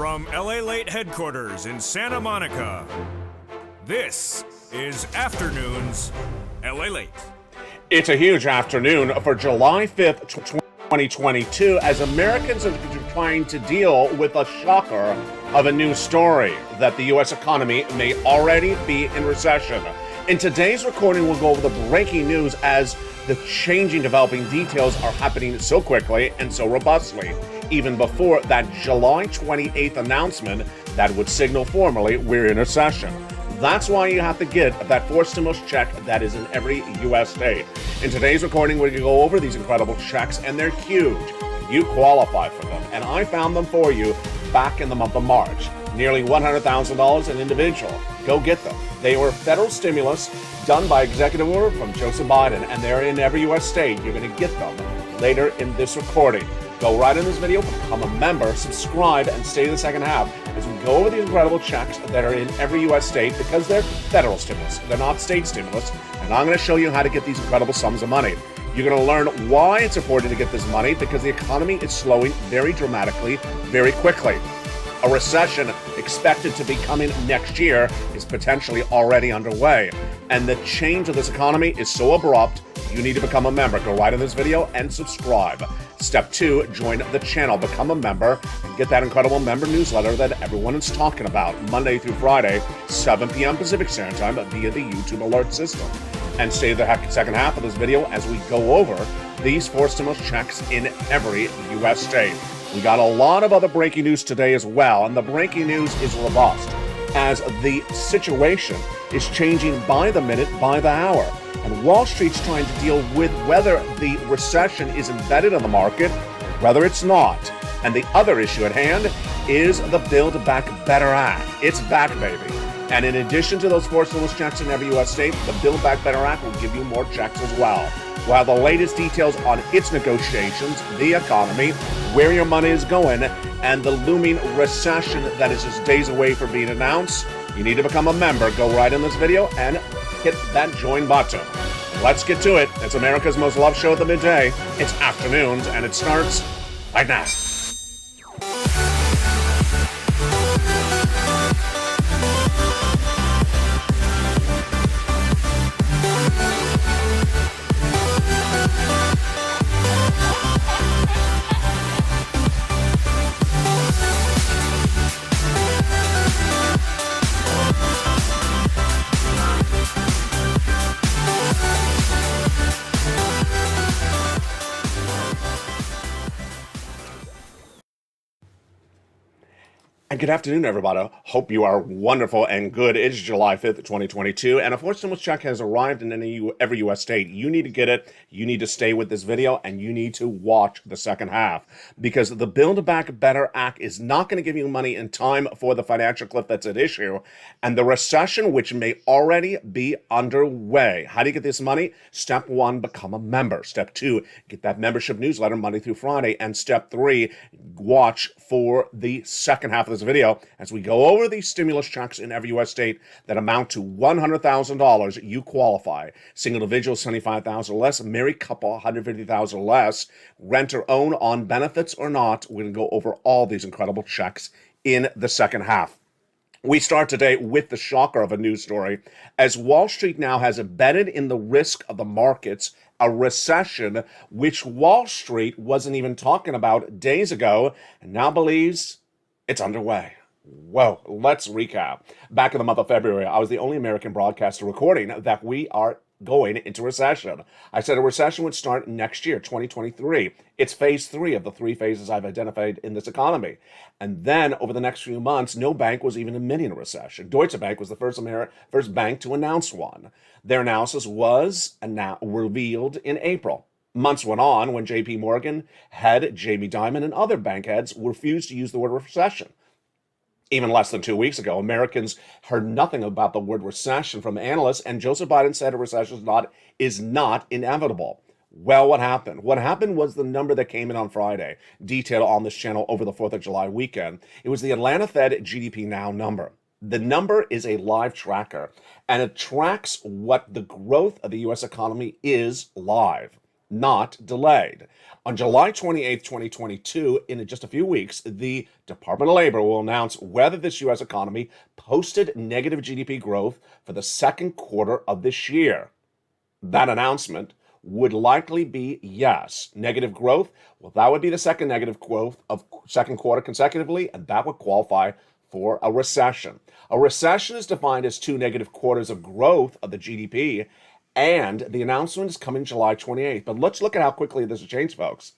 From Lalate headquarters in Santa Monica, this is Afternoons Lalate. It's a huge afternoon for July 5th, 2022, as Americans are trying to deal with a shocker of a news story that the U.S. economy may already be in recession. In today's recording, we'll go over the breaking news as the changing, developing details are happening so quickly and so robustly, even before that July 28th announcement that would signal formally we're in recession. That's why you have to get that fourth stimulus check that is in every U.S. state. In today's recording, we're going to go over these incredible checks, and they're huge. You qualify for them, and I found them for you back in the month of March. Nearly $100,000 an individual. Go get them. They were federal stimulus done by executive order from Joseph Biden, and they're in every U.S. state. You're going to get them later in this recording. Go right in this video, become a member, subscribe, and stay in the second half as we go over the incredible checks that are in every U.S. state because they're federal stimulus. They're not state stimulus, and I'm going to show you how to get these incredible sums of money. You're going to learn why it's important to get this money because the economy is slowing very dramatically, very quickly. A recession expected to be coming next year is potentially already underway. And the change of this economy is so abrupt, you need to become a member. Go right in this video and subscribe. Step 2, join the channel, become a member, and get that incredible member newsletter that everyone is talking about Monday through Friday, 7 p.m. Pacific Standard Time via the YouTube alert system. And stay the second half of this video as we go over these four stimulus checks in every U.S. state. We got a lot of other breaking news today as well, and the breaking news is robust as the situation is changing by the minute, by the hour. And Wall Street's trying to deal with whether the recession is embedded in the market, whether it's not. And the other issue at hand is the Build Back Better Act. It's back, baby. And in addition to those four stimulus checks in every U.S. state, the Build Back Better Act will give you more checks as well. While the latest details on its negotiations, the economy, where your money is going, and the looming recession that is just days away from being announced, you need to become a member. Go right in this video and hit that join button. Let's get to it. It's America's most loved show of the midday. It's Afternoons, and it starts right now. And good afternoon, everybody. Hope you are wonderful and good. It's July 5th, 2022, and a fourth stimulus check has arrived in every U.S. state. You need to get it. You need to stay with this video, and you need to watch the second half because the Build Back Better Act is not going to give you money in time for the financial cliff that's at issue and the recession, which may already be underway. How do you get this money? Step 1, become a member. Step 2, get that membership newsletter Monday through Friday. And step 3, watch for the second half of this video as we go over these stimulus checks in every U.S. state that amount to $100,000. You qualify. Single individual, $75,000 less. Married couple, $150,000 less. Rent or own on benefits or not. We're going to go over all these incredible checks in the second half. We start today with the shocker of a news story as Wall Street now has embedded in the risk of the markets a recession, which Wall Street wasn't even talking about days ago and now believes it's underway. Whoa, let's recap. Back in the month of February, I was the only American broadcaster recording that we are going into recession. I said a recession would start next year, 2023. It's phase 3 of the 3 phases I've identified in this economy. And then over the next few months, no bank was even admitting a recession. Deutsche Bank was the first bank to announce one. Their analysis was revealed in April. Months went on when J.P. Morgan head Jamie Dimon and other bank heads refused to use the word recession. Even less than 2 weeks ago, Americans heard nothing about the word recession from analysts, and Joseph Biden said a recession is not inevitable. Well, what happened? What happened was the number that came in on Friday, detailed on this channel over the 4th of July weekend. It was the Atlanta Fed GDP Now number. The number is a live tracker, and it tracks what the growth of the U.S. economy is live. not delayed. On July 28th, 2022, in just a few weeks, the Department of Labor will announce whether this U.S. economy posted negative GDP growth for the second quarter of this year. That announcement would likely be yes. Negative growth, well, that would be the second negative growth of second quarter consecutively, and that would qualify for a recession. A recession is defined as 2 negative quarters of growth of the GDP, and the announcement is coming July 28th. But let's look at how quickly this has changed, folks.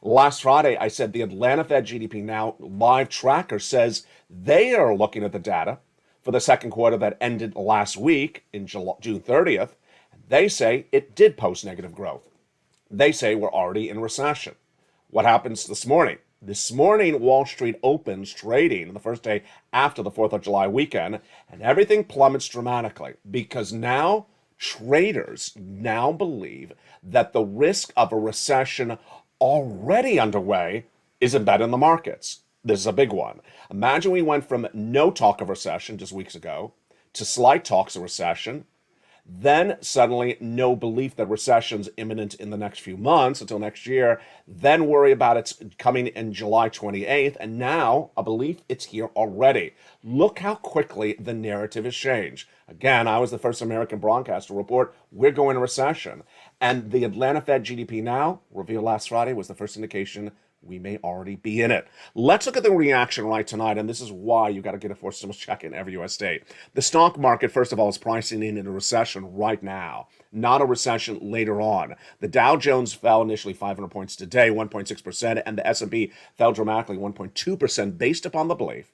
Last Friday, I said the Atlanta Fed GDP Now live tracker says they are looking at the data for the second quarter that ended last week in June 30th. They say it did post negative growth. They say we're already in recession. What happens this morning? This morning, Wall Street opens trading the first day after the 4th of July weekend, and everything plummets dramatically because now traders now believe that the risk of a recession already underway is embedded in the markets. This is a big one. Imagine we went from no talk of recession just weeks ago to slight talks of recession, then suddenly no belief that recession's imminent in the next few months until next year, then worry about it's coming in July 28th, and now a belief it's here already. Look how quickly the narrative has changed. Again, I was the first American broadcaster to report we're going to recession, and the Atlanta Fed GDP Now revealed last Friday was the first indication we may already be in it. Let's look at the reaction right tonight, and this is why you got to get a forced stimulus check in every U.S. state. The stock market, first of all, is pricing in a recession right now, not a recession later on. The Dow Jones fell initially 500 points today, 1.6%, and the S&P fell dramatically 1.2% based upon the belief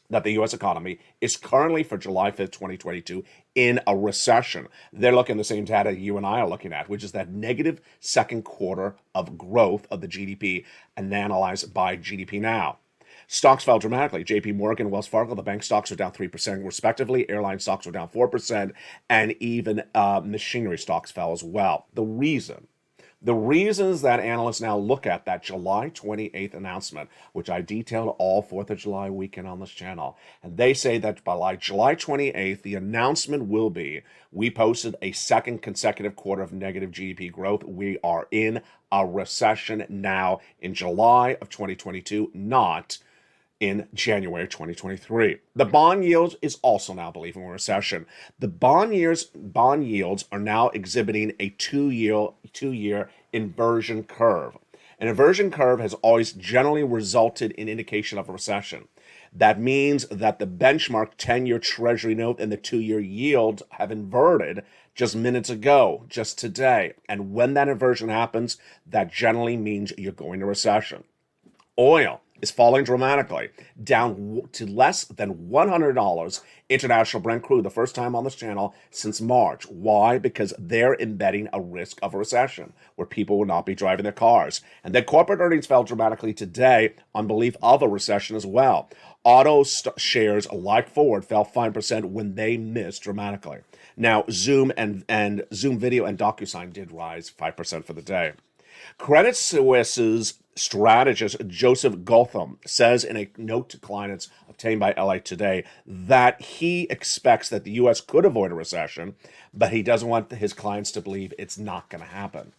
that the U.S. economy is currently, for July 5th, 2022, in a recession. They're looking at the same data you and I are looking at, which is that negative second quarter of growth of the GDP and analyzed by GDP Now. Stocks fell dramatically. JP Morgan, Wells Fargo, the bank stocks are down 3% respectively. Airline stocks were down 4%, and even machinery stocks fell as well. The reasons that analysts now look at that July 28th announcement, which I detailed all 4th of July weekend on this channel, and they say that by July 28th, the announcement will be, we posted a second consecutive quarter of negative GDP growth. We are in a recession now in July of 2022, not in January 2023. The bond yields is also now believing a recession. The bond yields are now exhibiting a two-year inversion curve. An inversion curve has always generally resulted in indication of a recession. That means that the benchmark 10-year Treasury note and the 2-year yield have inverted just minutes ago, just today. And when that inversion happens, that generally means you're going to recession. Oil is falling dramatically, down to less than $100 international Brent crude, the first time on this channel since March. Why? Because they're embedding a risk of a recession where people will not be driving their cars. And then corporate earnings fell dramatically today on belief of a recession as well. Auto shares like Ford fell 5% when they missed dramatically. Now, Zoom Video and DocuSign did rise 5% for the day. Credit Suisse's strategist Joseph Gotham says in a note to clients obtained by Lalate today that he expects that the U.S. could avoid a recession, but he doesn't want his clients to believe it's not going to happen.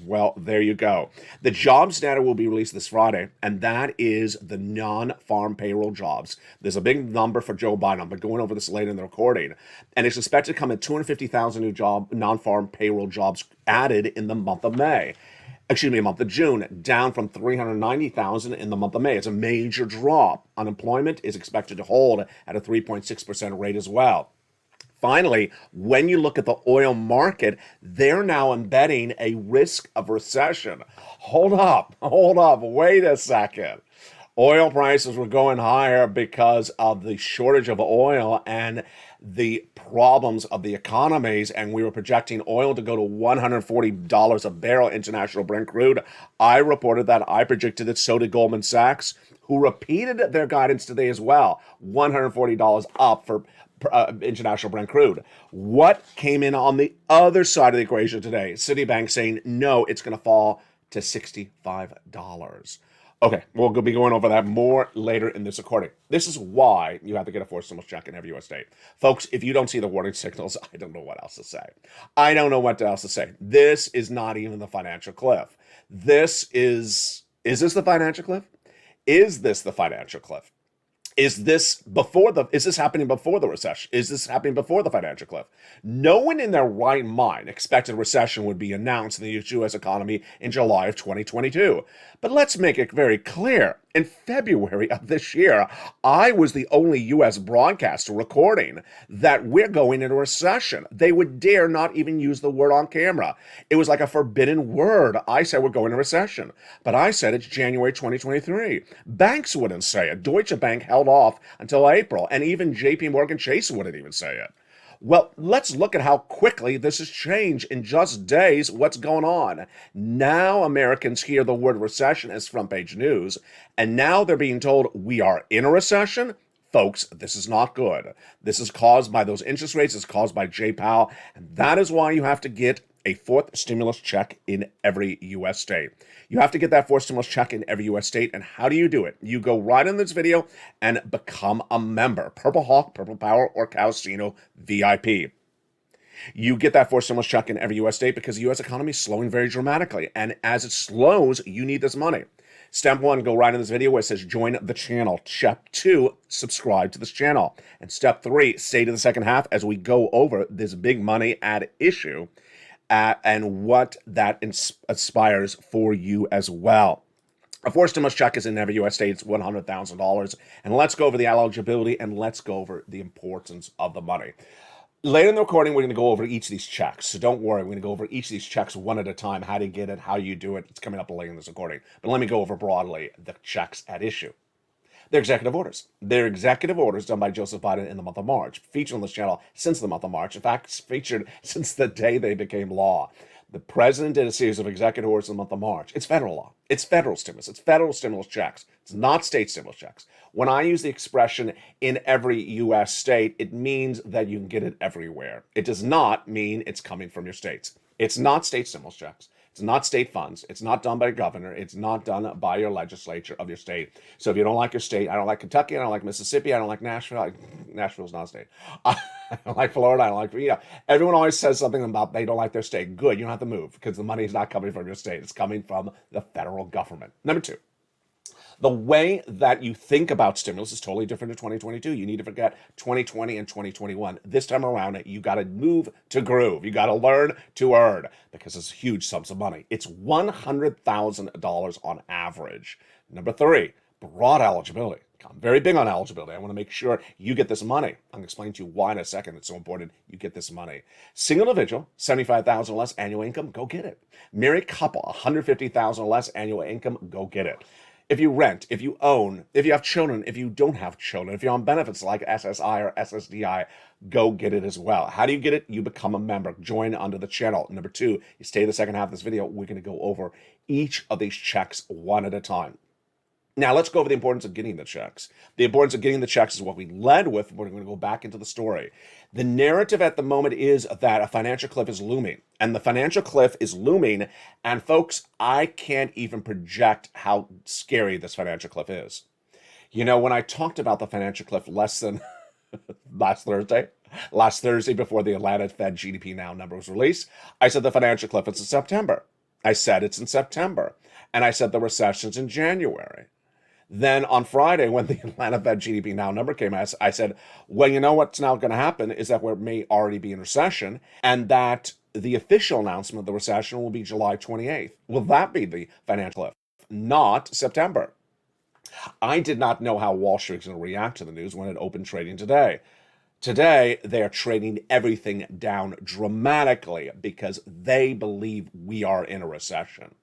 Well, there you go. The jobs data will be released this Friday, and that is the non-farm payroll jobs. There's a big number for Joe Biden. I'm going over this later in the recording, and it's expected to come at 250,000 new non-farm payroll jobs added in the month of month of June, down from 390,000 in the month of May. It's a major drop. Unemployment is expected to hold at a 3.6% rate as well. Finally, when you look at the oil market, they're now embedding a risk of recession. Hold up, wait a second. Oil prices were going higher because of the shortage of oil and the problems of the economies, and we were projecting oil to go to $140 a barrel, international Brent crude. I reported that. I predicted it. So did Goldman Sachs, who repeated their guidance today as well. $140 up for international Brent crude. What came in on the other side of the equation today? Citibank saying, no, it's going to fall to $65. Okay, we'll be going over that more later in this recording. This is why you have to get a forced stimulus check in every U.S. state. Folks, if you don't see the warning signals, I don't know what else to say. I don't know what else to say. This is not even the financial cliff. Is this the financial cliff? Is this the financial cliff? Is this happening before the recession? Is this happening before the financial cliff? No one in their right mind expected a recession would be announced in the U.S. economy in July of 2022. But let's make it very clear. In February of this year, I was the only U.S. broadcaster recording that we're going into a recession. They would dare not even use the word on camera. It was like a forbidden word. I said we're going into recession. But I said it's January 2023. Banks wouldn't say it. Deutsche Bank held off until April, and even JP Morgan Chase wouldn't even say it. Well, let's look at how quickly this has changed in just days. What's going on? Now Americans hear the word recession as front page news, and now they're being told we are in a recession. Folks, this is not good. This is caused by those interest rates. It's caused by Jay Powell, and that is why you have to get a fourth stimulus check in every U.S. state. You have to get that fourth stimulus check in every U.S. state, and how do you do it? You go right in this video and become a member. Purple Hawk, Purple Power, or Calcino VIP. You get that fourth stimulus check in every U.S. state because the U.S. economy is slowing very dramatically, and as it slows, you need this money. Step 1, go right in this video where it says join the channel. Step 2, subscribe to this channel. And step 3, stay to the second half as we go over this big money at issue and what that inspires for you as well. A forced stimulus check is in every U.S. state. It's $100,000. And let's go over the eligibility and let's go over the importance of the money. Later in the recording, we're going to go over each of these checks. So don't worry, we're going to go over each of these checks one at a time, how to get it, how you do it. It's coming up later in this recording. But let me go over broadly the checks at issue. They're executive orders. They're executive orders done by Joseph Biden in the month of March, featured on this channel since the month of March. In fact, it's featured since the day they became law. The president did a series of executive orders in the month of March. It's federal law. It's federal stimulus. It's federal stimulus checks. It's not state stimulus checks. When I use the expression in every U.S. state, it means that you can get it everywhere. It does not mean it's coming from your states. It's not state stimulus checks. It's not state funds. It's not done by a governor. It's not done by your legislature of your state. So if you don't like your state, I don't like Kentucky, I don't like Mississippi, I don't like Nashville. Nashville's not a state. I don't like Florida, I don't like, everyone always says something about they don't like their state. Good, you don't have to move because the money is not coming from your state. It's coming from the federal government. Number 2. The way that you think about stimulus is totally different in 2022. You need to forget 2020 and 2021. This time around, you got to move to groove. You got to learn to earn because it's huge sums of money. It's $100,000 on average. Number 3, broad eligibility. I'm very big on eligibility. I want to make sure you get this money. I'm going to explain to you why in a second. It's so important you get this money. Single individual, $75,000 or less annual income, go get it. Married couple, $150,000 or less annual income, go get it. If you rent, if you own, if you have children, if you don't have children, if you're on benefits like SSI or SSDI, go get it as well. How do you get it? You become a member. Join under the channel. Number 2, you stay the second half of this video. We're going to go over each of these checks one at a time. Now, let's go over the importance of getting the checks. The importance of getting the checks is what we led with. We're going to go back into the story. The narrative at the moment is that a financial cliff is looming. And the financial cliff is looming. And folks, I can't even project how scary this financial cliff is. You know, when I talked about the financial cliff less than last Thursday before the Atlanta Fed GDP Now number was released, I said the financial cliff is in September. I said it's in September. And I said the recession's in January. Then on Friday, when the Atlanta Fed GDP Now number came out, I said, well, you know what's now going to happen is that we may already be in recession and that the official announcement of the recession will be July 28th. Will that be the financial cliff? Not September. I did not know how Wall Street was going to react to the news when it opened trading today. Today, they are trading everything down dramatically because they believe we are in a recession.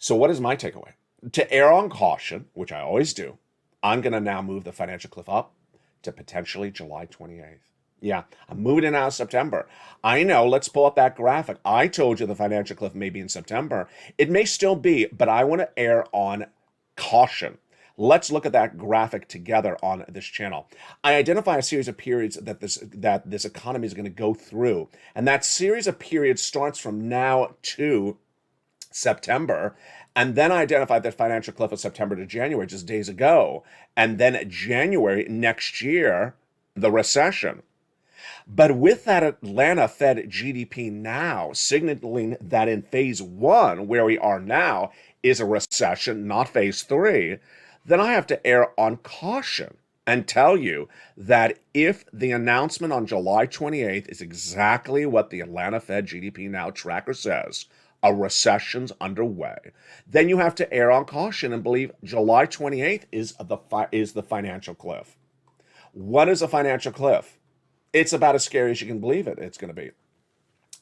So what is my takeaway? To err on caution, which I always do, I'm going to now move the financial cliff up to potentially July 28th. Yeah, I'm moving it out of September. I know, let's pull up that graphic. I told you the financial cliff may be in September. It may still be, but I want to err on caution. Let's look at that graphic together on this channel. I identify a series of periods that this economy is going to go through. And that series of periods starts from now to September, and then I identified that financial cliff of September to January just days ago, and then January next year, the recession. But with that Atlanta Fed GDP now signaling that in phase one, where we are now, is a recession, not phase three, then I have to err on caution and tell you that if the announcement on July 28th is exactly what the Atlanta Fed GDP Now tracker says, a recession's underway, then you have to err on caution and believe July 28th is the financial cliff. What is a financial cliff? It's about as scary as you can believe it's going to be.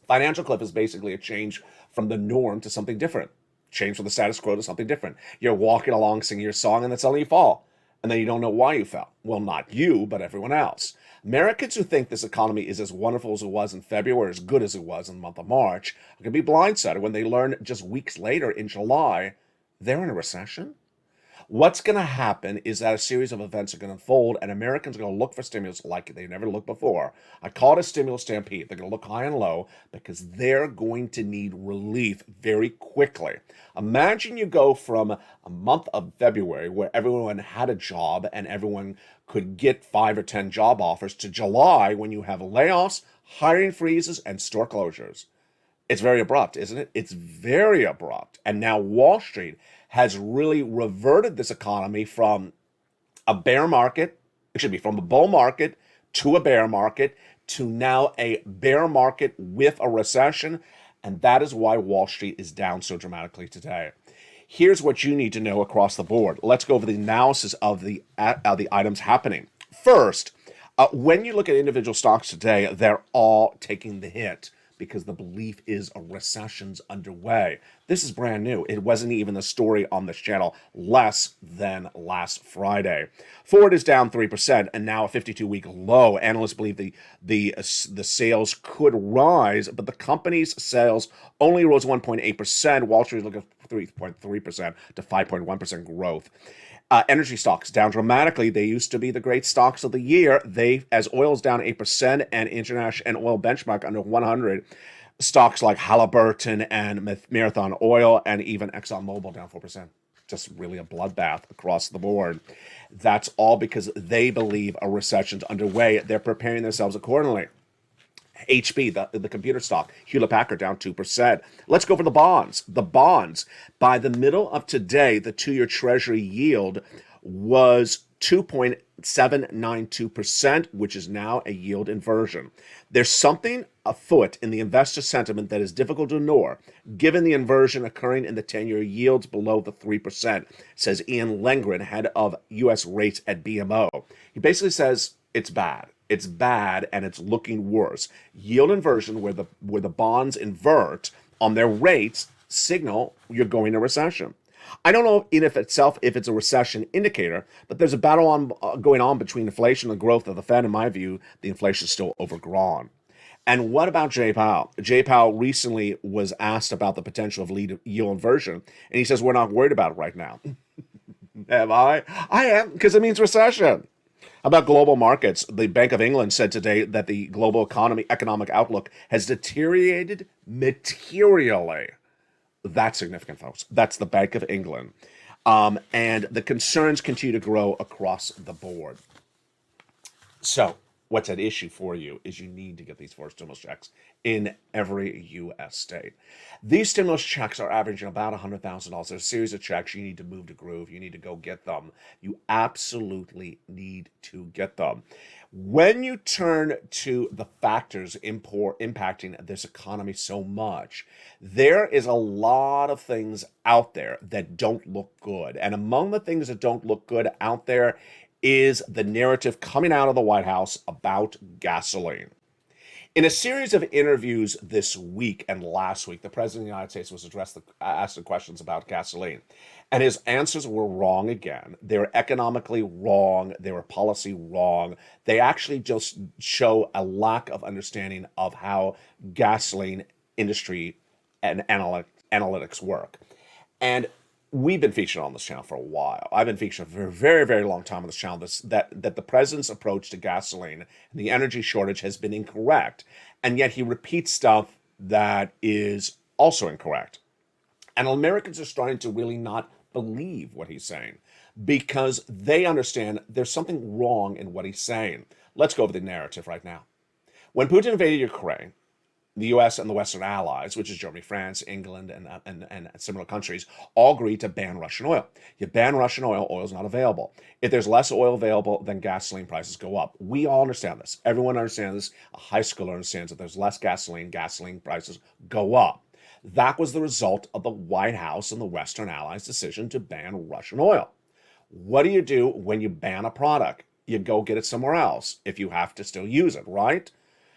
Financial cliff is basically a change from the norm to something different. Change from the status quo to something different. You're walking along singing your song and then suddenly you fall. And then you don't know why you fell. Well, not you, but everyone else. Americans who think this economy is as wonderful as it was in February, as good as it was in the month of March, are going to be blindsided when they learn just weeks later in July, they're in a recession. What's going to happen is that a series of events are going to unfold, and Americans are going to look for stimulus like they never looked before. I call it a stimulus stampede. They're going to look high and low because they're going to need relief very quickly. Imagine you go from a month of February where everyone had a job and everyone could get 5 or 10 job offers to July when you have layoffs, hiring freezes, and store closures. It's very abrupt, isn't it? It's very abrupt. And now Wall Street has really reverted this economy from a bear market, from a bull market to a bear market to now a bear market with a recession. And that is why Wall Street is down so dramatically today. Here's what you need to know across the board. Let's go over the analysis of the items happening. First, when you look at individual stocks today, they're all taking the hit because the belief is a recession's underway. This is brand new. It wasn't even the story on this channel less than last Friday. Ford is down 3% and now a 52-week low. Analysts believe the sales could rise, but the company's sales only rose 1.8%. Wall Street is looking at 3.3% to 5.1% growth. Energy stocks down dramatically. They used to be the great stocks of the year. As oil's down 8% and international and oil benchmark under 100, stocks like Halliburton and Marathon Oil and even ExxonMobil down 4%. Just really a bloodbath across the board. That's all because they believe a recession's underway. They're preparing themselves accordingly. HP, the computer stock, Hewlett-Packard down 2%. Let's go for the bonds. The bonds, by the middle of today, the 2-year Treasury yield was 2.792%, which is now a yield inversion. There's something afoot in the investor sentiment that is difficult to ignore, given the inversion occurring in the 10-year yields below the 3%, says Ian Lengren, head of U.S. rates at BMO. He basically says it's bad. It's bad and it's looking worse. Yield inversion, where the bonds invert on their rates, signal you're going to recession. I don't know in itself if it's a recession indicator, but there's a battle going on between inflation and growth of the Fed. In my view, the inflation is still overgrown. And what about Jay Powell? Jay Powell recently was asked about the potential of yield inversion, and he says, we're not worried about it right now. Am I? I am, because it means recession. About global markets, the Bank of England said today that the global economic outlook has deteriorated materially. That's significant, folks. That's the Bank of England. And the concerns continue to grow across the board. So what's at issue for you is you need to get these 4 stimulus checks in every U.S. state. These stimulus checks are averaging about $100,000. There's a series of checks. You need to move to groove. You need to go get them. You absolutely need to get them. When you turn to the factors impacting this economy so much, there is a lot of things out there that don't look good. And among the things that don't look good out there is the narrative coming out of the White House about gasoline. In a series of interviews this week and last week, the President of the United States was asked the questions about gasoline, and his answers were wrong again. They were economically wrong. They were policy wrong. They actually just show a lack of understanding of how gasoline industry and analytics work. And we've been featured on this channel for a while. I've been featured for a very, very long time on this channel. That the president's approach to gasoline and the energy shortage has been incorrect, and yet he repeats stuff that is also incorrect. And Americans are starting to really not believe what he's saying because they understand there's something wrong in what he's saying. Let's go over the narrative right now. When Putin invaded Ukraine, the U.S. and the Western allies, which is Germany, France, England, and similar countries, all agreed to ban Russian oil. You ban Russian oil, oil's not available. If there's less oil available, then gasoline prices go up. We all understand this. Everyone understands this. A high schooler understands that there's less gasoline, gasoline prices go up. That was the result of the White House and the Western allies' decision to ban Russian oil. What do you do when you ban a product? You go get it somewhere else if you have to still use it, right?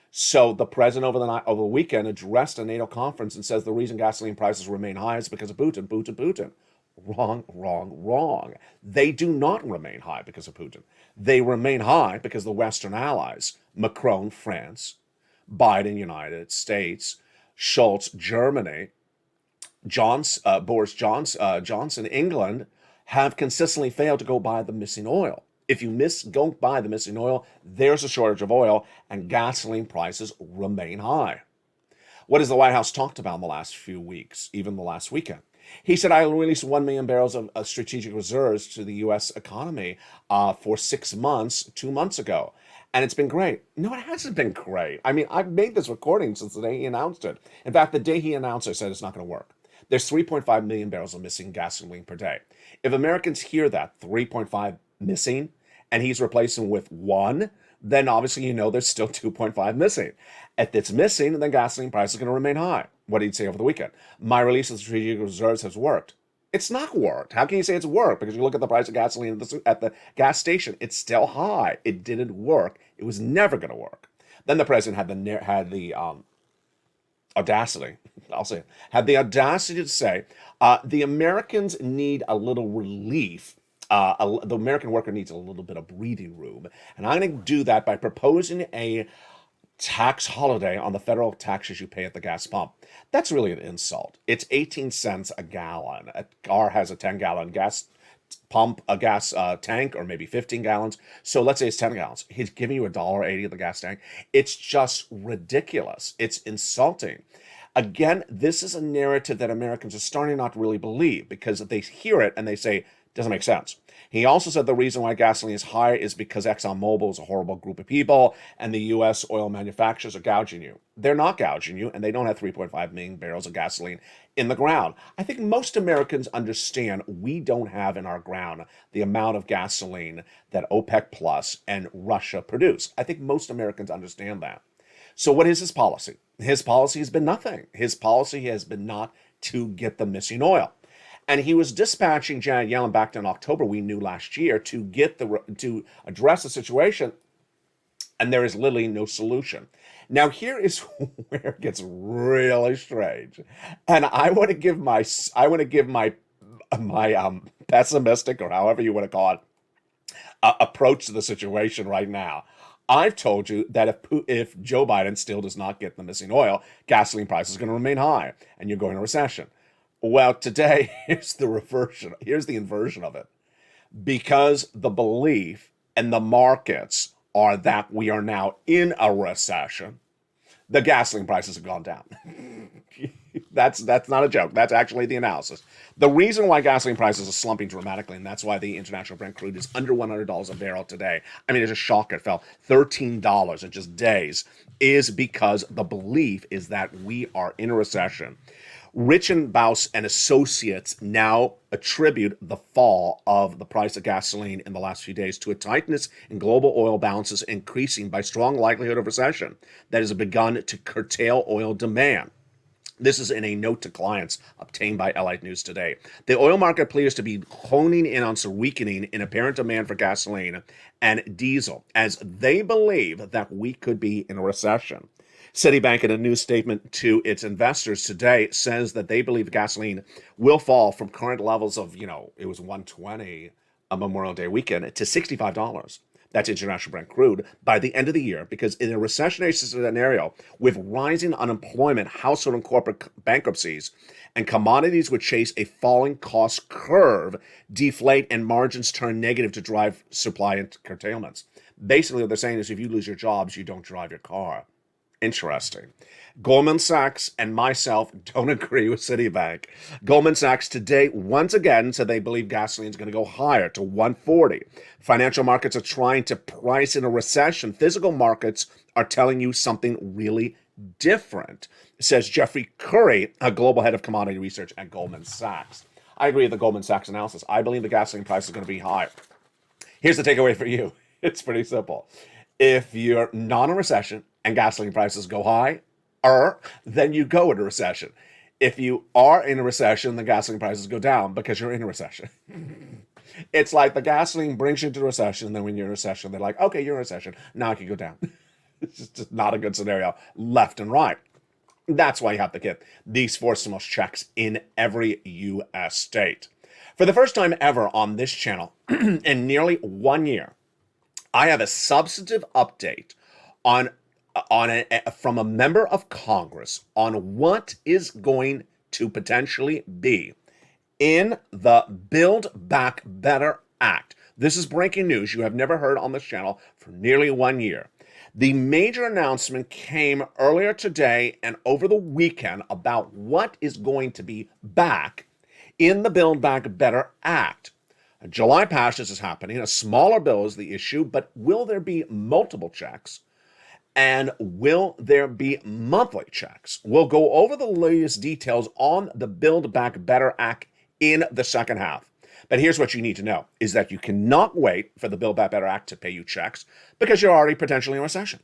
So the president over the weekend addressed a NATO conference and says the reason gasoline prices remain high is because of Putin, Putin, Putin. Wrong, wrong, wrong. They do not remain high because of Putin. They remain high because the Western allies, Macron, France, Biden, United States, Schultz, Germany, Boris Johnson, England, have consistently failed to go buy the missing oil. If you go buy the missing oil, there's a shortage of oil, and gasoline prices remain high. What has the White House talked about in the last few weeks, even the last weekend? He said, I released 1 million barrels of strategic reserves to the U.S. economy for 6 months, 2 months ago. And it's been great. No, it hasn't been great. I mean, I've made this recording since the day he announced it. In fact, the day he announced it, I said it's not going to work. There's 3.5 million barrels of missing gasoline per day. If Americans hear that, 3.5 missing, and he's replacing with 1, then obviously you know there's still 2.5 missing. If it's missing, then gasoline price is going to remain high. What did he say over the weekend? My release of strategic reserves has worked. It's not worked. How can you say it's worked? Because you look at the price of gasoline at the gas station, it's still high. It didn't work. It was never going to work. Then the president had the audacity, I'll say it, had the audacity to say, the Americans need a little relief. The American worker needs a little bit of breathing room. And I'm going to do that by proposing a tax holiday on the federal taxes you pay at the gas pump. That's really an insult. It's 18 cents a gallon. A car has a 10-gallon gas pump, a gas tank, or maybe 15 gallons. So let's say it's 10 gallons. He's giving you $1.80 at the gas tank. It's just ridiculous. It's insulting. Again, this is a narrative that Americans are starting not to really believe because they hear it and they say, doesn't make sense. He also said the reason why gasoline is high is because ExxonMobil is a horrible group of people and the U.S. oil manufacturers are gouging you. They're not gouging you, and they don't have 3.5 million barrels of gasoline in the ground. I think most Americans understand we don't have in our ground the amount of gasoline that OPEC Plus and Russia produce. I think most Americans understand that. So what is his policy? His policy has been nothing. His policy has been not to get the missing oil. And he was dispatching Janet Yellen back in October, we knew last year, to address the situation, and there is literally no solution. Now, here is where it gets really strange, and I want to give my pessimistic, or however you want to call it, approach to the situation right now. I've told you that if Joe Biden still does not get the missing oil, gasoline prices are going to remain high, and you're going to recession. Well, today, here's the inversion of it. Because the belief and the markets are that we are now in a recession, the gasoline prices have gone down. That's not a joke. That's actually the analysis. The reason why gasoline prices are slumping dramatically, and that's why the international Brent crude is under $100 a barrel today. I mean, it's a shock. It fell $13 in just days, is because the belief is that we are in a recession. Richenbaus and Associates now attribute the fall of the price of gasoline in the last few days to a tightness in global oil balances increasing by strong likelihood of recession that has begun to curtail oil demand. This is in a note to clients obtained by Lalate News today. The oil market appears to be honing in on some weakening in apparent demand for gasoline and diesel, as they believe that we could be in a recession. Citibank, in a news statement to its investors today, says that they believe gasoline will fall from current levels of, it was $120 a Memorial Day weekend to $65. That's international Brent crude by the end of the year, because in a recessionary scenario with rising unemployment, household and corporate bankruptcies, and commodities would chase a falling cost curve, deflate, and margins turn negative to drive supply and curtailments. Basically, what they're saying is if you lose your jobs, you don't drive your car. Interesting. Goldman Sachs and myself don't agree with Citibank. Goldman Sachs today once again said they believe gasoline is going to go higher to 140. Financial markets are trying to price in a recession. Physical markets are telling you something really different, says Jeffrey Curry, a global head of commodity research at Goldman Sachs. I agree with the Goldman Sachs analysis. I believe the gasoline price is going to be higher. Here's the takeaway for you. It's pretty simple. If you're not in a recession and gasoline prices go high, then you go into recession. If you are in a recession, the gasoline prices go down because you're in a recession. It's like the gasoline brings you into a recession, and then when you're in a recession, they're like, okay, you're in a recession. Now it can go down. It's just not a good scenario, left and right. That's why you have to get these four stimulus checks in every U.S. state. For the first time ever on this channel in nearly 1 year, I have a substantive update from a member of Congress on what is going to potentially be in the Build Back Better Act. This is breaking news you have never heard on this channel for nearly 1 year. The major announcement came earlier today and over the weekend about what is going to be back in the Build Back Better Act. A July passage is happening. A smaller bill is the issue, but will there be multiple checks? And will there be monthly checks? We'll go over the latest details on the Build Back Better Act in the second half. But here's what you need to know, is that you cannot wait for the Build Back Better Act to pay you checks because you're already potentially in recession.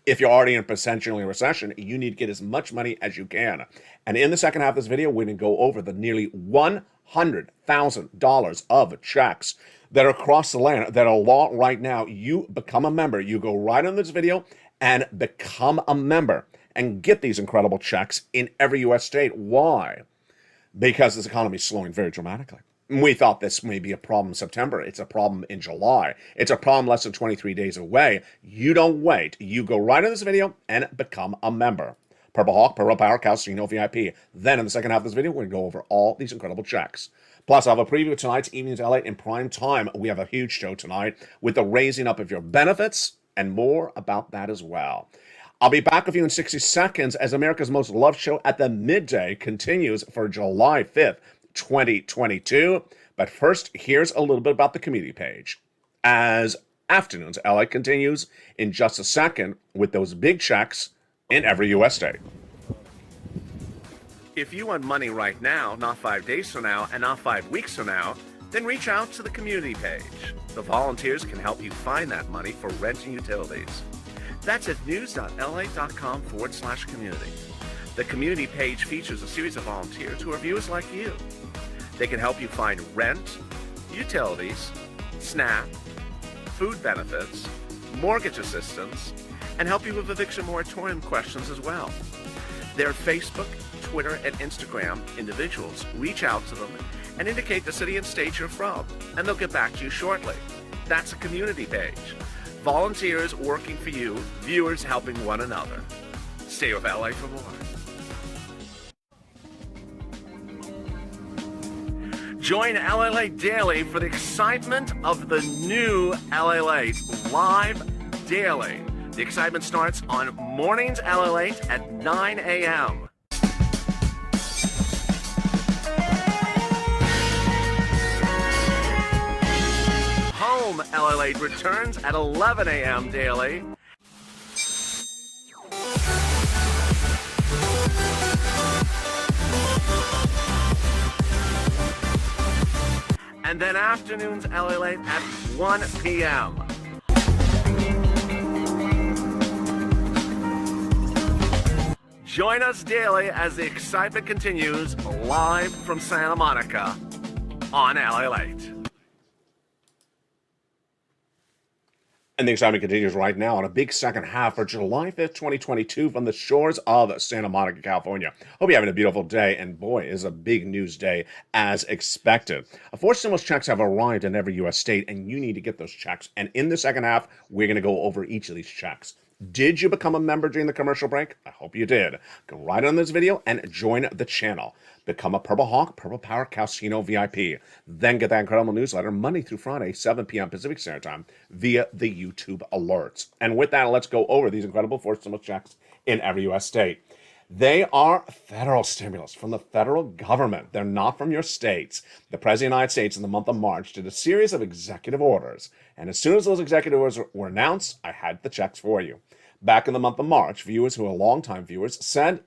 If you're already in potentially in recession, you need to get as much money as you can. And in the second half of this video, we're going to go over the nearly $100,000 of checks that are across the land that are law right now. You become a member. You go right on this video and become a member and get these incredible checks in every U.S. state. Why? Because this economy is slowing very dramatically. We thought this may be a problem in September. It's a problem in July. It's a problem less than 23 days away. You don't wait. You go right in this video and become a member. Purple Hawk, Purple Power, Calcino VIP. Then in the second half of this video, we're going to go over all these incredible checks. Plus, I'll have a preview of tonight's Evenings LA in prime time. We have a huge show tonight with the raising up of your benefits and more about that as well. I'll be back with you in 60 seconds as America's most loved show at the midday continues for July 5th. 2022. But first, here's a little bit about the community page. As Afternoons LA continues in just a second with those big checks in every U.S. state. If you want money right now, not 5 days from now, and not 5 weeks from now, then reach out to the community page. The volunteers can help you find that money for rent and utilities. That's at news.la.com/community. The community page features a series of volunteers who are viewers like you. They can help you find rent, utilities, SNAP, food benefits, mortgage assistance, and help you with eviction moratorium questions as well. Their Facebook, Twitter, and Instagram individuals reach out to them and indicate the city and state you're from, and they'll get back to you shortly. That's a community page. Volunteers working for you, viewers helping one another. Stay with LA for more. Join LA Late Daily for the excitement of the new LA Late live daily. The excitement starts on mornings LA Late at 9 a.m. Home LA Late returns at 11 a.m. daily. And then Afternoons LA Late at 1 p.m. Join us daily as the excitement continues live from Santa Monica on LA Late. And the excitement continues right now on a big second half for July 5th, 2022 from the shores of Santa Monica, California. Hope you're having a beautiful day, and boy, is a big news day as expected. 4 stimulus checks have arrived in every U.S. state, and you need to get those checks. And in the second half, we're going to go over each of these checks Did you become a member during the commercial break? I hope you did. Go right on this video and join the channel. Become a Purple Hawk, Purple Power Casino VIP. Then get that incredible newsletter Monday through Friday, 7 p.m. Pacific Standard Time via the YouTube alerts. And with that, let's go over these incredible forced stimulus checks in every U.S. state. They are federal stimulus from the federal government. They're not from your states. The President of the United States in the month of March did a series of executive orders. And as soon as those executive orders were announced, I had the checks for you. Back in the month of March, viewers who are longtime viewers said,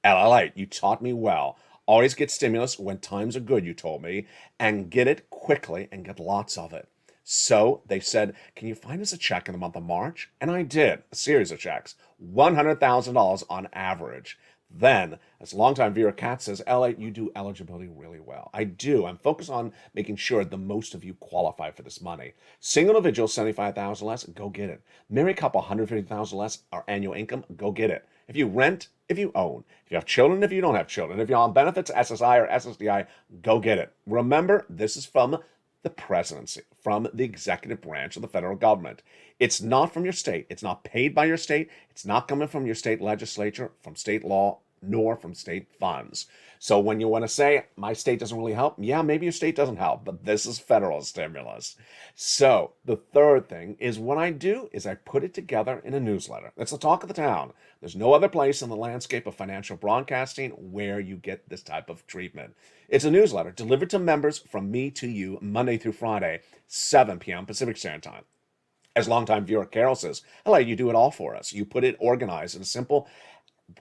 Lalate, you taught me well. Always get stimulus when times are good, you told me, and get it quickly and get lots of it. So they said, can you find us a check in the month of March? And I did, a series of checks, $100,000 on average. Then, as longtime viewer Kat says, LA, you do eligibility really well. I do. I'm focused on making sure the most of you qualify for this money. Single individual, $75,000 less, go get it. Married couple, $150,000 less, our annual income, go get it. If you rent, if you own, if you have children, if you don't have children, if you're on benefits, SSI or SSDI, go get it. Remember, this is from the presidency, from the executive branch of the federal government. It's not from your state. It's not paid by your state. It's not coming from your state legislature, from state law, nor from state funds. So when you want to say, my state doesn't really help, yeah, maybe your state doesn't help, but this is federal stimulus. So the third thing is what I do is I put it together in a newsletter. That's the talk of the town. There's no other place in the landscape of financial broadcasting where you get this type of treatment. It's a newsletter delivered to members from me to you Monday through Friday, 7 p.m. Pacific Standard Time. As longtime viewer Carol says, hello, you do it all for us. You put it organized in a simple,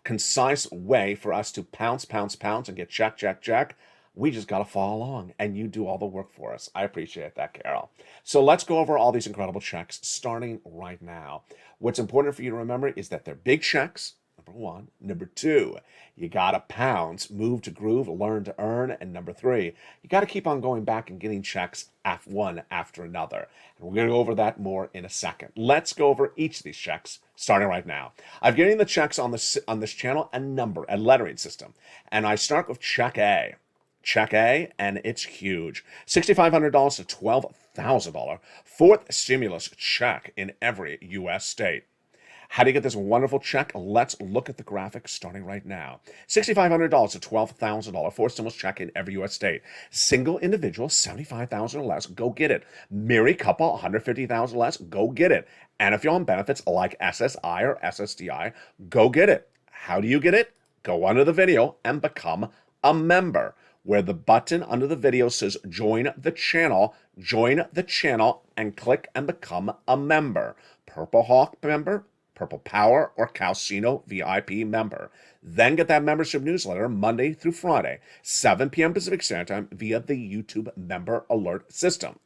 concise way for us to pounce, and get check. We just got to follow along, and you do all the work for us. I appreciate that, Carol. So let's go over all these incredible checks starting right now. What's important for you to remember is that they're big checks, number one. Number two, you got to pounce, move to groove, learn to earn. And number three, you got to keep on going back and getting checks one after another. And we're going to go over that more in a second. Let's go over each of these checks starting right now. I've given the checks on this channel a number, a lettering system. And I start with check A. Check A, and it's huge. $6,500 to $12,000. Fourth stimulus check in every U.S. state. How do you get this wonderful check? Let's look at the graphic starting right now. $6,500 to $12,000 fourth stimulus check in every U.S. state. Single individual, $75,000 or less, go get it. Married couple, $150,000 or less, go get it. And if you're on benefits like SSI or SSDI, go get it. How do you get it? Go under the video and become a member, where the button under the video says join the channel, and click and become a member. Purple Hawk member, Purple Power, or Casino VIP member. Then get that membership newsletter Monday through Friday, 7 p.m. Pacific Standard Time via the YouTube member alert system.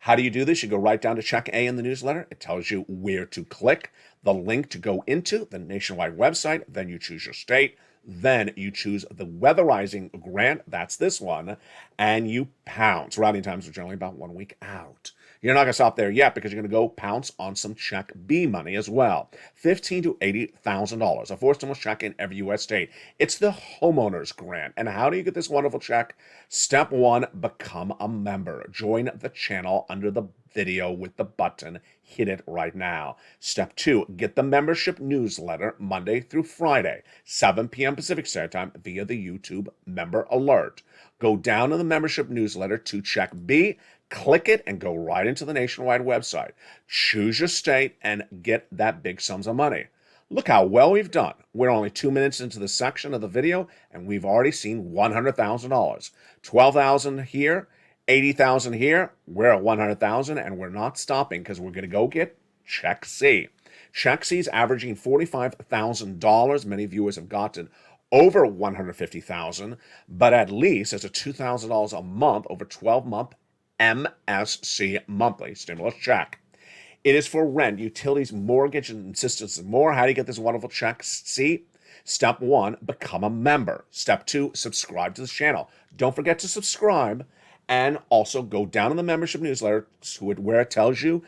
How do you do this? You go right down to check A in the newsletter. It tells you where to click, the link to go into the nationwide website. Then you choose your state. Then you choose the weatherizing grant, that's this one, and you pounce. Routing times are generally about 1 week out. You're not going to stop there yet because you're going to go pounce on some check B money as well. $15,000 to $80,000, a fourth stimulus check in every U.S. state. It's the homeowner's grant. And how do you get this wonderful check? Step one, become a member. Join the channel under the video with the button. Hit it right now. Step two, get the membership newsletter Monday through Friday, 7 p.m. Pacific Standard Time via the YouTube member alert. Go down to the membership newsletter to check B, click it, and go right into the nationwide website. Choose your state and get that big sums of money. Look how well we've done. We're only 2 minutes into the section of the video, and we've already seen $100,000. $12,000 here, $80,000 here. We're at $100,000, and we're not stopping because we're going to go get check C. Check C is averaging $45,000. Many viewers have gotten over $150,000, but at least it's a $2,000 a month over 12-month MSC monthly stimulus check. It is for rent, utilities, mortgage, and assistance and more. How do you get this wonderful check? See, step one, become a member. Step two, subscribe to the channel. Don't forget to subscribe, and also go down in the membership newsletter where it tells you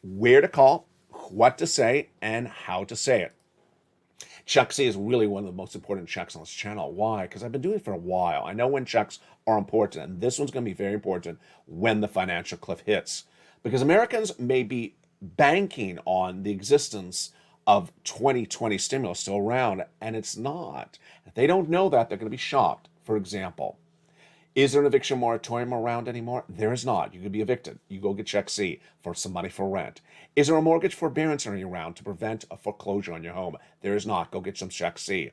where to call, what to say, and how to say it. Check C is really one of the most important checks on this channel. Why? Because I've been doing it for a while. I know when checks are important, and this one's going to be very important when the financial cliff hits. Because Americans may be banking on the existence of 2020 stimulus still around, and it's not. If they don't know that, they're going to be shocked. For example, is there an eviction moratorium around anymore? There is not. You could be evicted. You go get Check C for some money for rent. Is there a mortgage forbearance around to prevent a foreclosure on your home? There is not. Go get some Check C.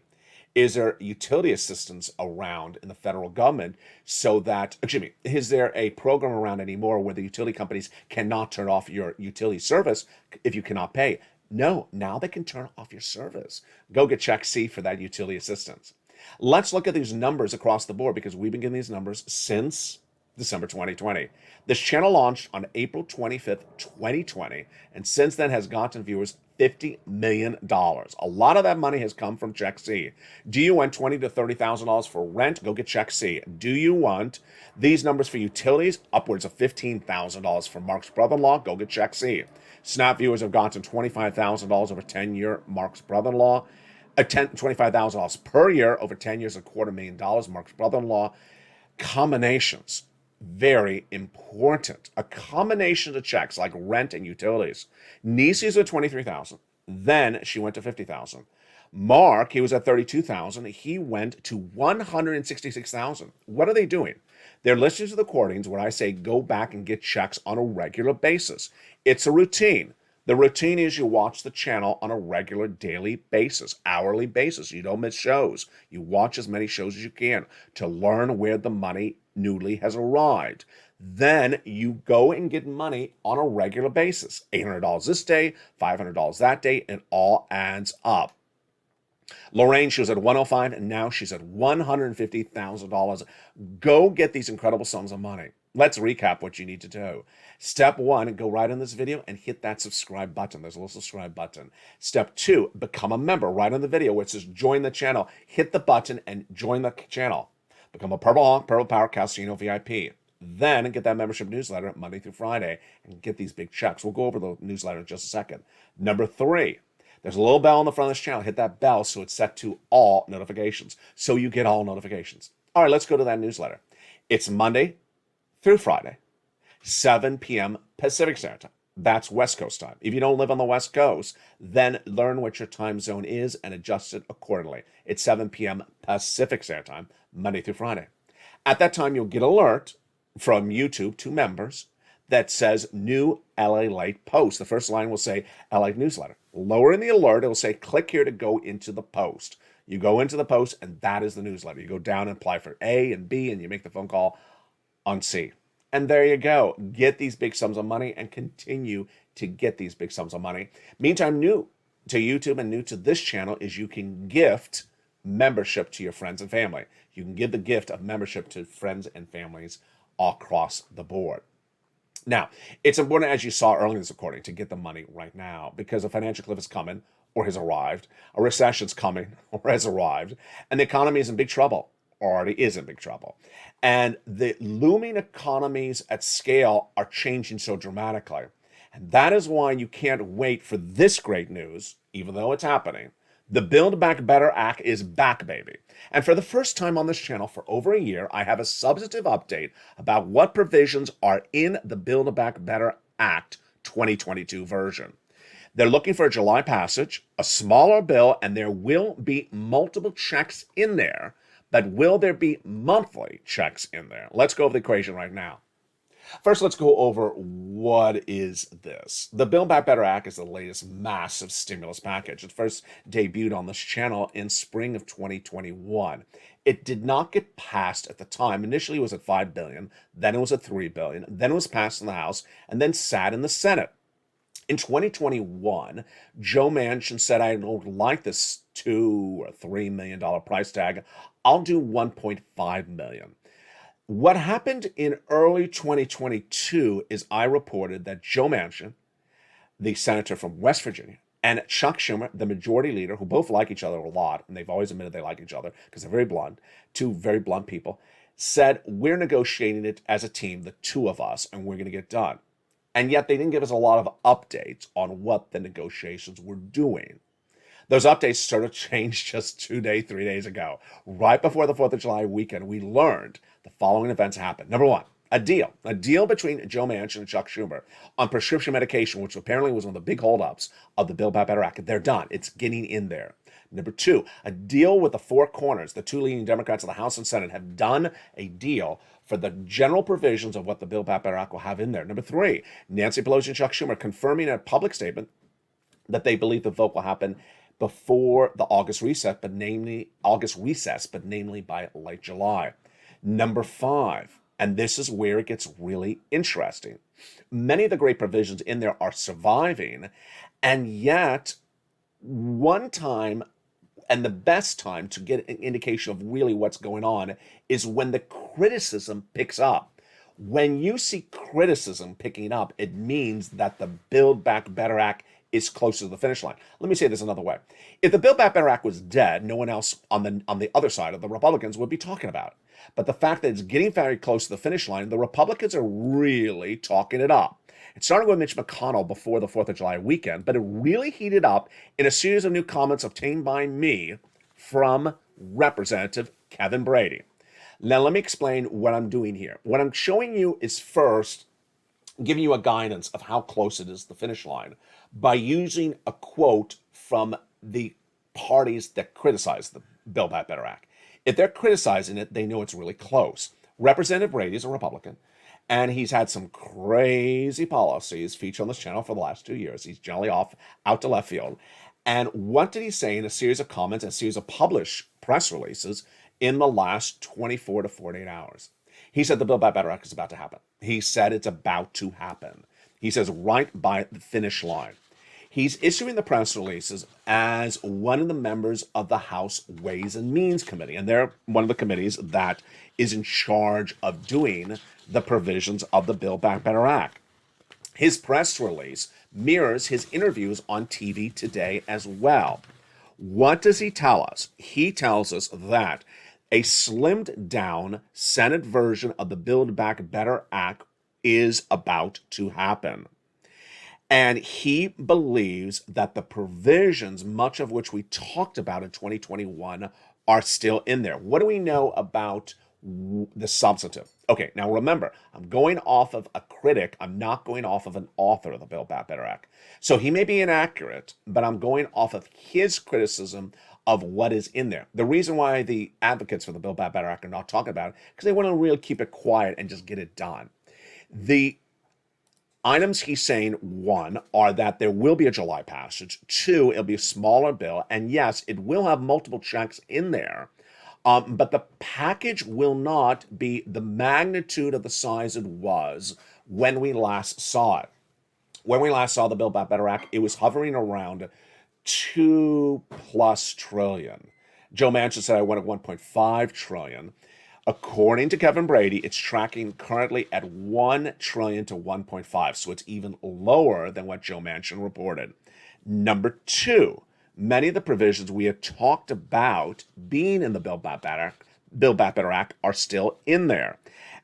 Is there utility assistance around in the federal government so that, is there a program around anymore where the utility companies cannot turn off your utility service if you cannot pay? No, now they can turn off your service. Go get Check C for that utility assistance. Let's look at these numbers across the board because we've been getting these numbers since December 2020. This channel launched on April 25th, 2020, and since then has gotten viewers $50 million. A lot of that money has come from Check C. Do you want $20,000 to $30,000 for rent? Go get Check C. Do you want these numbers for utilities? Upwards of $15,000 for Mark's brother-in-law? Go get Check C. Snap viewers have gotten $25,000 over 10-year Mark's brother-in-law. $25,000 per year over 10 years, $250,000. Mark's brother-in-law. Combinations, very important. A combination of checks like rent and utilities. Niecy's at $23,000. Then she went to $50,000. Mark, he was at $32,000. He went to $166,000. What are they doing? They're listening to the recordings where I say go back and get checks on a regular basis. It's a routine. The routine is you watch the channel on a regular daily basis, hourly basis. You don't miss shows. You watch as many shows as you can to learn where the money newly has arrived. Then you go and get money on a regular basis. $800 this day, $500 that day, and all adds up. Lorraine, she was at $105, and now she's at $150,000. Go get these incredible sums of money. Let's recap what you need to do. Step 1, go right in this video and hit that subscribe button. There's a little subscribe button. Step 2, become a member. Right on the video where it says join the channel. Hit the button and join the channel. Become a Purple Hawk, Purple Power Casino VIP. Then get that membership newsletter Monday through Friday and get these big checks. We'll go over the newsletter in just a second. Number 3, there's a little bell on the front of this channel. Hit that bell so it's set to all notifications. So you get all notifications. All right, let's go to that newsletter. It's Monday through Friday, 7 p.m. Pacific Standard Time. That's West Coast time. If you don't live on the West Coast, then learn what your time zone is and adjust it accordingly. It's 7 p.m. Pacific Standard Time, Monday through Friday. At that time, you'll get an alert from YouTube to members that says new Lalate post. The first line will say Lalate newsletter. Lower in the alert, it will say click here to go into the post. You go into the post, and that is the newsletter. You go down and apply for A and B, and you make the phone call on C. And there you go. Get these big sums of money and continue to get these big sums of money. Meantime, new to YouTube and new to this channel is you can gift membership to your friends and family. You can give the gift of membership to friends and families all across the board. Now, it's important, as you saw earlier in this recording, to get the money right now because a financial cliff is coming or has arrived, a recession's coming or has arrived, and the economy is in big trouble. Already is in big trouble. And the looming economies at scale are changing so dramatically. And that is why you can't wait for this great news, even though it's happening. The Build Back Better Act is back, baby. And for the first time on this channel for over a year, I have a substantive update about what provisions are in the Build Back Better Act 2022 version. They're looking for a July passage, a smaller bill, and there will be multiple checks in there. But will there be monthly checks in there? Let's go over the equation right now. First, let's go over what is this. The Build Back Better Act is the latest massive stimulus package. It first debuted on this channel in spring of 2021. It did not get passed at the time. Initially, it was at $5 billion. Then it was at $3 billion. Then it was passed in the House and then sat in the Senate. In 2021, Joe Manchin said, I don't like this $2 or $3 million price tag. I'll do $1.5 million. What happened in early 2022 is I reported that Joe Manchin, the senator from West Virginia, and Chuck Schumer, the majority leader, who both like each other a lot, and they've always admitted they like each other because they're very blunt, two very blunt people, said, we're negotiating it as a team, the two of us, and we're going to get done. And yet they didn't give us a lot of updates on what the negotiations were doing. Those updates sort of changed just 3 days ago. Right before the 4th of July weekend, we learned the following events happened. Number 1, A deal between Joe Manchin and Chuck Schumer on prescription medication, which apparently was one of the big holdups of the Build Back Better Act. They're done. It's getting in there. Number two, a deal with the four corners. The two leading Democrats of the House and Senate have done a deal for the general provisions of what the Build Back Better Act will have in there. Number three, Nancy Pelosi and Chuck Schumer confirming in a public statement that they believe the vote will happen before the August recess, but namely by late July. Number five, and this is where it gets really interesting. Many of the great provisions in there are surviving, and yet one time, and the best time to get an indication of really what's going on, is when the criticism picks up. When you see criticism picking up, it means that the Build Back Better Act is closer to the finish line. Let me say this another way. If the Build Back Better Act was dead, no one else on the other side of the Republicans would be talking about it. But the fact that it's getting very close to the finish line, the Republicans are really talking it up. It started with Mitch McConnell before the 4th of July weekend, but it really heated up in a series of new comments obtained by me from Representative Kevin Brady. Now, let me explain what I'm doing here. What I'm showing you is first giving you a guidance of how close it is to the finish line by using a quote from the parties that criticize the Build Back Better Act. If they're criticizing it, they know it's really close. Representative Brady is a Republican, and he's had some crazy policies featured on this channel for the last 2 years. He's generally out to left field. And what did he say in a series of comments and a series of published press releases in the last 24 to 48 hours? He said the Build Back Better Act is about to happen. He said it's about to happen. He says right by the finish line. He's issuing the press releases as one of the members of the House Ways and Means Committee, and they're one of the committees that is in charge of doing the provisions of the Build Back Better Act. His press release mirrors his interviews on TV today as well. What does he tell us? He tells us that a slimmed down Senate version of the Build Back Better Act is about to happen. And he believes that the provisions, much of which we talked about in 2021, are still in there. What do we know about the substantive? Okay, now remember, I'm going off of a critic. I'm not going off of an author of the Build Back Better Act. So he may be inaccurate, but I'm going off of his criticism of what is in there. The reason why the advocates for the Build Back Better Act are not talking about it, because they want to really keep it quiet and just get it done. The items he's saying, one, are that there will be a July passage. Two, it'll be a smaller bill. And yes, it will have multiple checks in there. But the package will not be the magnitude of the size it was when we last saw it. When we last saw the Build Back Better Act, it was hovering around $2+ trillion. Joe Manchin said I went at $1.5 trillion. According to Kevin Brady, it's tracking currently at $1 trillion to $1.5, so it's even lower than what Joe Manchin reported. Number two, many of the provisions we had talked about being in the Build Back Better Act are still in there.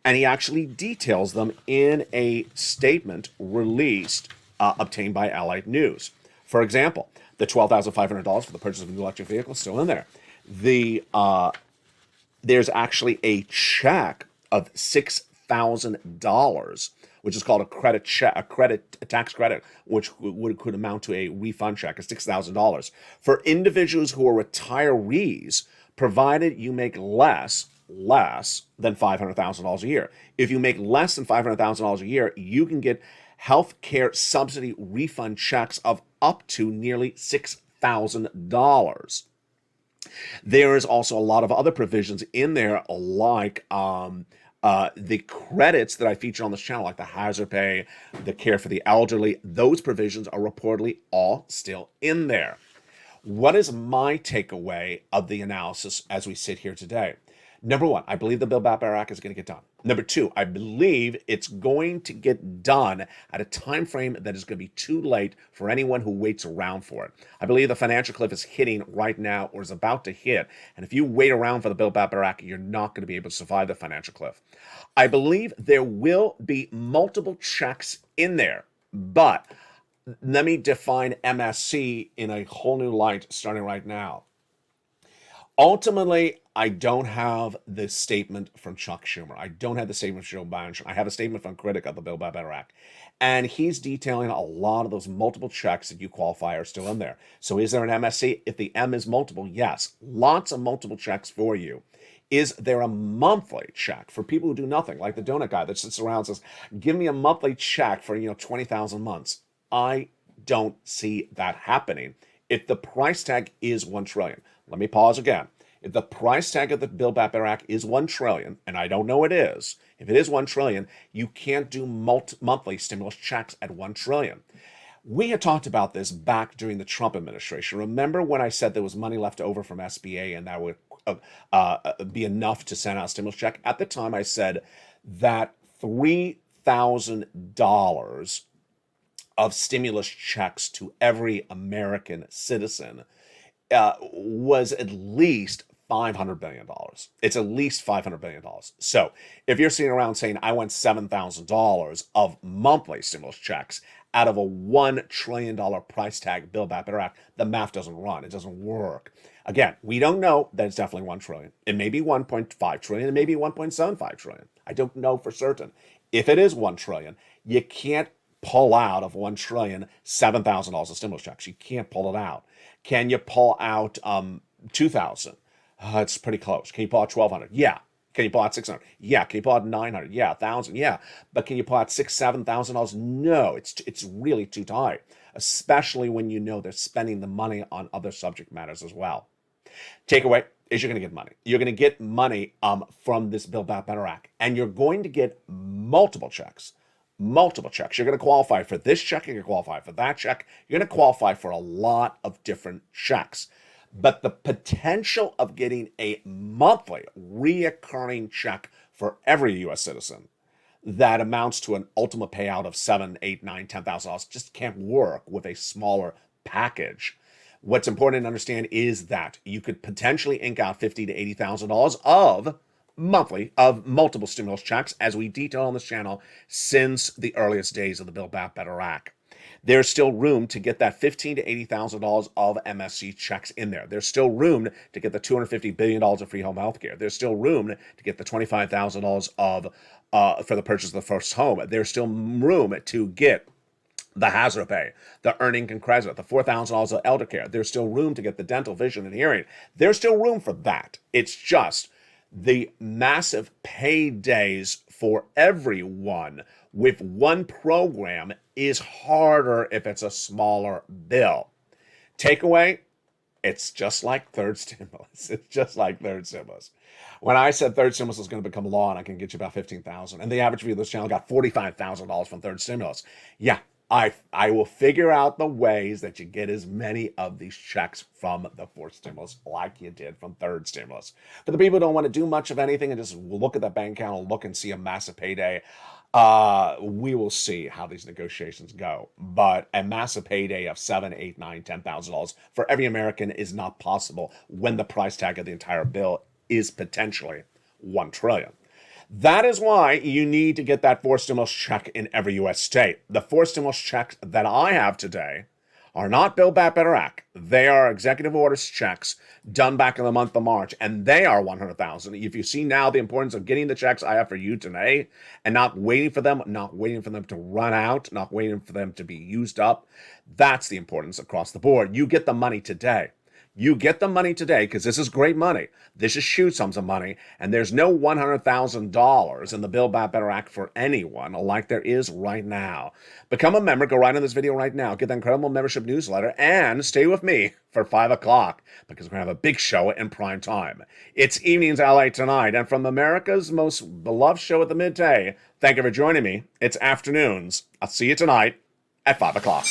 And he actually details them in a statement released, obtained by Allied News. For example, the $12,500 for the purchase of a new electric vehicle is still in there. There's actually a check of $6,000, which is called a tax credit, which could amount to a refund check of $6,000 for individuals who are retirees, provided you make less than $500,000 a year. If you make less than $500,000 a year, you can get health care subsidy refund checks of up to nearly $6,000. There is also a lot of other provisions in there, like the credits that I feature on this channel, like the hazard pay, the care for the elderly. Those provisions are reportedly all still in there. What is my takeaway of the analysis as we sit here today? Number one, I believe the Build Back Better Act is going to get done. Number two, I believe it's going to get done at a time frame that is going to be too late for anyone who waits around for it. I believe the financial cliff is hitting right now, or is about to hit. And if you wait around for the Build Back Better Act, you're not going to be able to survive the financial cliff. I believe there will be multiple checks in there, but let me define MSC in a whole new light starting right now. Ultimately, I don't have the statement from Chuck Schumer. I don't have the statement from Joe Biden. I have a statement from critic of the Build Back Better Act. And he's detailing a lot of those multiple checks that you qualify are still in there. So is there an MSC? If the M is multiple, yes. Lots of multiple checks for you. Is there a monthly check for people who do nothing, like the donut guy that sits around and says, give me a monthly check for, 20,000 months? I don't see that happening. If the price tag is 1 trillion, let me pause again. If the price tag of the Build Back Better Act is 1 trillion, and I don't know it is, if it is 1 trillion, you can't do monthly stimulus checks at 1 trillion. We had talked about this back during the Trump administration. Remember when I said there was money left over from SBA and that would be enough to send out a stimulus check? At the time, I said that $3,000 of stimulus checks to every American citizen was at least $500 billion. It's at least $500 billion. So if you're sitting around saying, I want $7,000 of monthly stimulus checks out of a $1 trillion price tag Build Back Better Act, the math doesn't run. It doesn't work. Again, we don't know that it's definitely 1 trillion. It may be 1.5 trillion. It may be 1.75 trillion. I don't know for certain. If it is 1 trillion, you can't pull out of 1 trillion $7,000 of stimulus checks. You can't pull it out. Can you pull out 2,000? It's pretty close. Can you pull out 1,200? Yeah. Can you pull out 600? Yeah. Can you pull out 900? Yeah. 1,000? Yeah. But can you pull out $6,000-$7,000? No. It's really too tight, especially when you know they're spending the money on other subject matters as well. Takeaway is you're going to get money. You're going to get money from this Build Back Better Act, and you're going to get multiple checks. Multiple checks. You're going to qualify for this check. You're going to qualify for that check. You're going to qualify for a lot of different checks. But the potential of getting a monthly reoccurring check for every U.S. citizen that amounts to an ultimate payout of $7,000, $8,000, $9,000, $10,000 just can't work with a smaller package. What's important to understand is that you could potentially ink out $50,000 to $80,000 of multiple stimulus checks, as we detail on this channel since the earliest days of the Build Back Better Act. There's still room to get that $15,000 to $80,000 of MSC checks in there. There's still room to get the $250 billion of free home health care. There's still room to get the $25,000 for the purchase of the first home. There's still room to get the hazard pay, the earning and credit, the $4,000 of elder care. There's still room to get the dental, vision, and hearing. There's still room for that. It's just the massive paydays for everyone with one program is harder if it's a smaller bill. Takeaway, it's just like third stimulus. It's just like third stimulus. When I said third stimulus is going to become law and I can get you about $15,000, and the average viewer of this channel got $45,000 from third stimulus. Yeah, I will figure out the ways that you get as many of these checks from the fourth stimulus like you did from third stimulus. For the people who don't want to do much of anything and just look at the bank account and look and see a massive payday, we will see how these negotiations go. But a massive payday of $7,000, $8,000, $9,000, $10,000 for every American is not possible when the price tag of the entire bill is potentially 1 trillion. That is why you need to get that fourth stimulus check in every U.S. state. The fourth stimulus checks that I have today are not Build Back Better Act. They are executive orders checks done back in the month of March, and they are $100,000. If you see now the importance of getting the checks I have for you today and not waiting for them to run out, not waiting for them to be used up, that's the importance across the board. You get the money today. You get the money today because this is great money. This is shoot sums of money, and there's no $100,000 in the Build Back Better Act for anyone like there is right now. Become a member. Go right in this video right now. Get the incredible membership newsletter and stay with me for 5 o'clock because we're going to have a big show in prime time. It's Evenings LA tonight, and from America's most beloved show at the midday, thank you for joining me. It's Afternoons. I'll see you tonight at 5 o'clock.